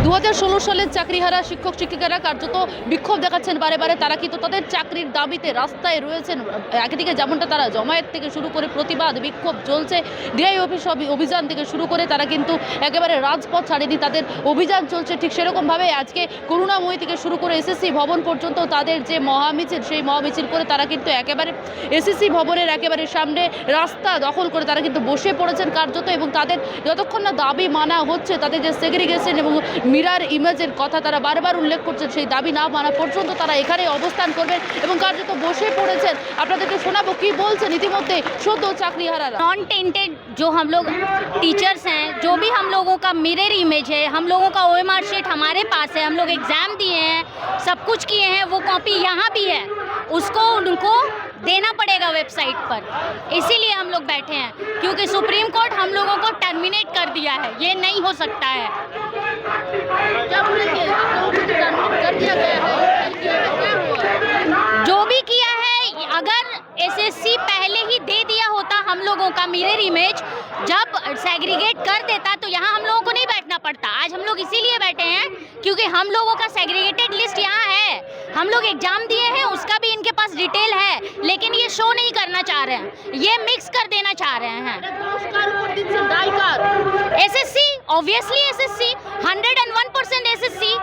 2016 সালের চাকরিহারা শিক্ষক শিক্ষিকারা কার্যত বিক্ষোভ দেখাচ্ছেন বারে বারে। তারা কিন্তু তাদের চাকরির দাবিতে রাস্তায় রয়েছেন। একদিকে যেমনটা তারা জমায়েত থেকে শুরু করে প্রতিবাদ বিক্ষোভ চলছে, ডিআই অফিস অভিযান থেকে শুরু করে তারা কিন্তু একেবারে রাজপথ ছাড়েনি, তাদের অভিযান চলছে। ঠিক সেরকমভাবে আজকে করুণাময়ী থেকে শুরু করে এসএসসি ভবন পর্যন্ত তাদের যে মহামিছিল, সেই মহামিছিল করে তারা কিন্তু একেবারে এসএসসি ভবনের একেবারে সামনে রাস্তা দখল করে তারা কিন্তু বসে পড়েছেন কার্যত। এবং তাদের যতক্ষণ না দাবি মানা হচ্ছে, তাদের যে সেগ্রিগেশন এবং মিরার ইমেজের কথা তারা বারবার উল্লেখ করছেন, সেই দাবি না মানা পর্যন্ত তারা এখানে অবস্থান করবেন এবং কার্যত বসে পড়েছেন। আপনাদেরকে শোনাবো কি বলছেন ইতিমধ্যে সদ্য চাকরিহারারা। नॉन टेंटेड जो हम लोग टीचर्स हैं, जो भी हम लोगों का मिरर इमेज है, हम लोगों का OMR शीट हमारे पास है, हम लोग एग्ज़ाम दिए हैं, सब कुछ किए हैं, वो कॉपी यहाँ भी है, उसको उनको देना पड़ेगा वेबसाइट पर। इसीलिए हम लोग बैठे हैं, क्योंकि सुप्रीम कोर्ट हम लोगों को टर्मिनेट कर दिया है, ये नहीं हो सकता है। क्या बोलेंगे? कर दिया गया है, क्या हुआ? जो भी किया है, अगर एसएससी पहले ही दे दिया होता हम लोगों का मिरर इमेज, जब सेग्रीगेट कर देता तो यहाँ हम लोगों को नहीं बैठना पड़ता। आज हम लोग इसीलिए बैठे हैं क्योंकि हम लोगों का सेग्रीगेटेड लिस्ट यहाँ है, हम लोग एग्जाम दिए हैं, उसका भी इनके पास डिटेल है, लेकिन ये शो नहीं करना चाह रहे हैं, ये मिक्स कर देना चाह रहे हैं। SSC, obviously SSC, 101% SSC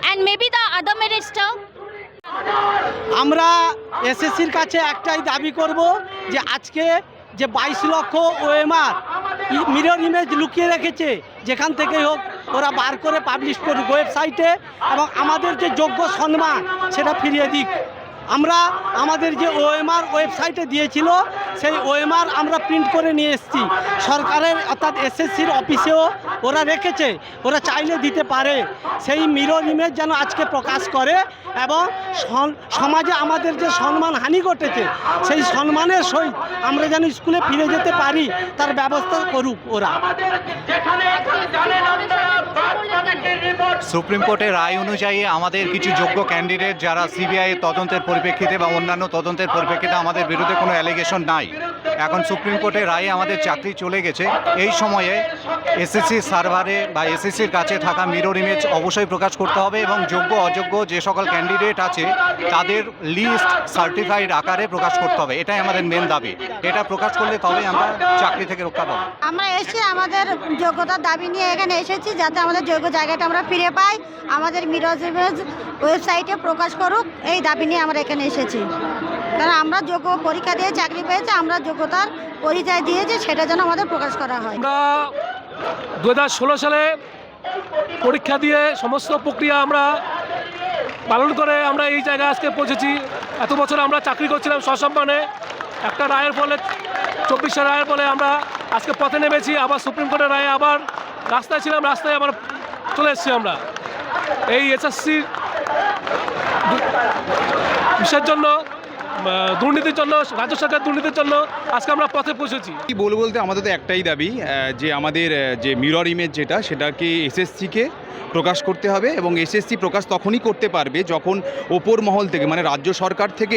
and maybe the other merit stuff। আমরা এসএসসির কাছে একটাই দাবি করব যে আজকে যে 22 লক্ষ ওএমআর মিরর ইমেজ লুকিয়ে রেখেছে, যেখান থেকেই হোক ওরা বার করে পাবলিশ করুক ওয়েবসাইটে, এবং আমাদের যে যোগ্য সম্মান সেটা ফিরিয়ে দিক। আমরা আমাদের যে ওএমআর ওয়েবসাইটে দিয়েছিল সেই ওএমআর আমরা প্রিন্ট করে নিয়ে এসেছি সরকারের, অর্থাৎ এসএসসির অফিসেও ওরা রেখেছে, ওরা চাইলে দিতে পারে। সেই মিরর ইমেজ যেন আজকে প্রকাশ করে এবং সমাজে আমাদের যে সম্মানহানি ঘটেছে সেই সম্মানের সহিত আমরা যেন স্কুলে ফিরে যেতে পারি তার ব্যবস্থা করুক ওরা। সুপ্রিম কোর্টের রায় অনুযায়ী আমাদের কিছু যোগ্য ক্যান্ডিডেট যারা সিবিআই তদন্তের পরিপ্রেক্ষিতে বা অন্যান্য তদন্তের পরিপ্রেক্ষিতে আমাদের বিরুদ্ধে কোনো অ্যালিগেশন নাই। এখন সুপ্রিম কোর্টের রায়ে আমাদের চাকরি চলে গেছে। এই সময়ে এসএসসি সার্ভারে বা এসএসসির কাছে থাকা মিরর ইমেজ অবশ্যই প্রকাশ করতে হবে এবং যোগ্য অযোগ্য যে সকল ক্যান্ডিডেট আছে তাদের লিস্ট সার্টিফাইড আকারে প্রকাশ করতে হবে। এটাই আমাদের মেন দাবি। এটা প্রকাশ করলে তবে আমরা চাকরি থেকে রক্ষা পাবো। আমরা এসেছি আমাদের যোগ্যতার দাবি নিয়ে এখানে এসেছি, যাতে আমাদের যোগ্য জায়গাটা আমরা ফিরে পাই, আমাদের মিরর ইমেজ ওয়েবসাইটে প্রকাশ করুক, এই দাবি নিয়ে আমরা এখানে এসেছি। কারণ আমরা যোগ্য পরীক্ষা দিয়ে চাকরি পেয়েছি, আমরা যোগ্যতার পরিচয় দিয়েছি, সেটা যেন আমাদের প্রকাশ করা হয়। আমরা 2016 সালে পরীক্ষা দিয়ে সমস্ত প্রক্রিয়া আমরা পালন করে আমরা এই জায়গায় আজকে পৌঁছেছি। এত বছর আমরা চাকরি করছিলাম সসম্মানে, একটা রায়ের ফলে 24 রায়ের ফলে আমরা আজকে পথে নেমেছি। আবার সুপ্রিম কোর্টের রায়ে আবার রাস্তায় ছিলাম, রাস্তায় আবার চলে এসেছি আমরা এই এসএসসি বিষয়ের জন্য, দুর্নীতির জন্য, রাজ্য সরকার দুর্নীতির জন্য আজকে আমরা পথে পৌঁছেছি। কি বলবো বলতে আমাদের তো একটাই দাবি যে আমাদের যে মিরর ইমেজ সেটাকে এসএসসিকে প্রকাশ করতে হবে, এবং এসএসসি প্রকাশ তখনই করতে পারবে যখন ওপর মহল থেকে মানে রাজ্য সরকার থেকে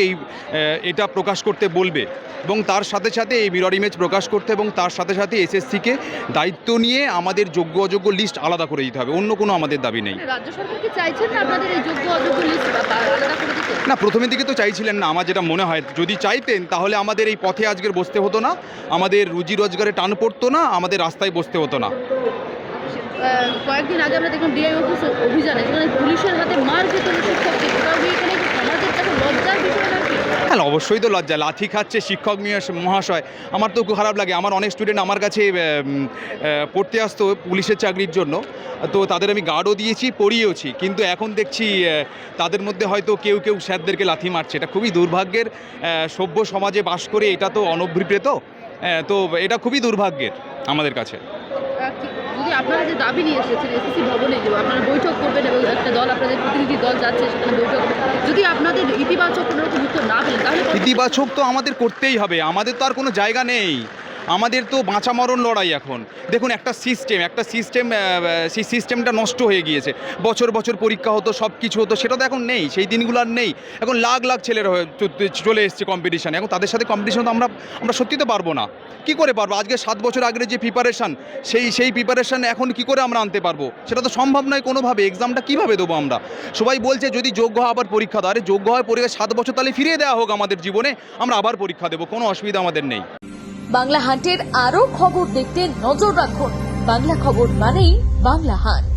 এটা প্রকাশ করতে বলবে, এবং তার সাথে সাথে এই মিরর ইমেজ প্রকাশ করতে এবং তার সাথে সাথে এসএসসিকে দায়িত্ব নিয়ে আমাদের যোগ্য অযোগ্য লিস্ট আলাদা করে দিতে হবে। অন্য কোনো আমাদের দাবি নেই। রাজ্য সরকার কি চাইছেন না আপনাদের এই যোগ্য অযোগ্য লিস্ট আলাদা করে দিতে? না, প্রথমের দিকে তো চাইছিলেন না। আমার যেটা মনে হয় যদি চাইতেন তাহলে আমাদের এই পথে আজকের বসতে হতো না, আমাদের রুজি রোজগারে টান পড়তো না, আমাদের রাস্তায় বসতে হতো না। কয়েকদিন আগে আমরা দেখলাম ডিআই অফিস অভিযানে সেখানে পুলিশের হাতে মার খেত শিক্ষকদের, এখানে সমাজের কাছে লজ্জার বিষয় নাকি? হ্যাঁ, অবশ্যই তো লজ্জা। লাথি খাচ্ছে শিক্ষক মহাশয়, আমার তো খুব খারাপ লাগে। আমার অনেক স্টুডেন্ট আমার কাছে পড়তে আসতো পুলিশের চাকরির জন্য, তো তাদের আমি গার্ডও দিয়েছি, পড়িয়েওছি, কিন্তু এখন দেখছি তাদের মধ্যে হয়তো কেউ কেউ স্যারদেরকে লাথি মারছে। এটা খুবই দুর্ভাগ্যের। সভ্য সমাজে বাস করে এটা তো অনভিপ্রেত, তো এটা খুবই দুর্ভাগ্যের আমাদের কাছে। যদি আপনারা যে দাবি নিয়ে এসেছেন এসএসসি ভবনে, যে আপনারা বৈঠক করবেন এবং একটা দল আপনাদের প্রতিনিধি দল যাচ্ছে সেখানে বৈঠক, যদি আপনাদের ইতিবাচক কোনো রকম উত্তর না পেলেন তাহলে? ইতিবাচক তো আমাদের করতেই হবে, আমাদের তো আর কোনো জায়গা নেই। আমাদের তো বাঁচা মরণ লড়াই এখন। দেখুন একটা সিস্টেম সেই সিস্টেমটা নষ্ট হয়ে গিয়েছে। বছর বছর পরীক্ষা হতো, সব কিছু হতো, সেটা তো এখন নেই, সেই দিনগুলো আর নেই। এখন লাখ লাখ ছেলেরা চলে এসছে কম্পিটিশানে, এখন তাদের সাথে কম্পিটিশন তো আমরা সত্যি তো পারবো না। কি করে পারবো? আজকে 7 বছর আগের যে প্রিপারেশান, সেই প্রিপারেশান এখন কি করে আমরা আনতে পারবো? সেটা তো সম্ভব নয় কোনোভাবে। এক্সামটা কীভাবে দেবো আমরা? সবাই বলছে যদি যোগ্য হয় আবার পরীক্ষা দাও। আরে যোগ্য হয় পরীক্ষা 7 বছর তাহলে ফিরিয়ে দেওয়া হোক আমাদের জীবনে, আমরা আবার পরীক্ষা দেবো, কোনো অসুবিধা আমাদের নেই। বাংলা হান্টের আরও খবর দেখতে নজর রাখুন। বাংলা খবর মানেই বাংলা হান্ট।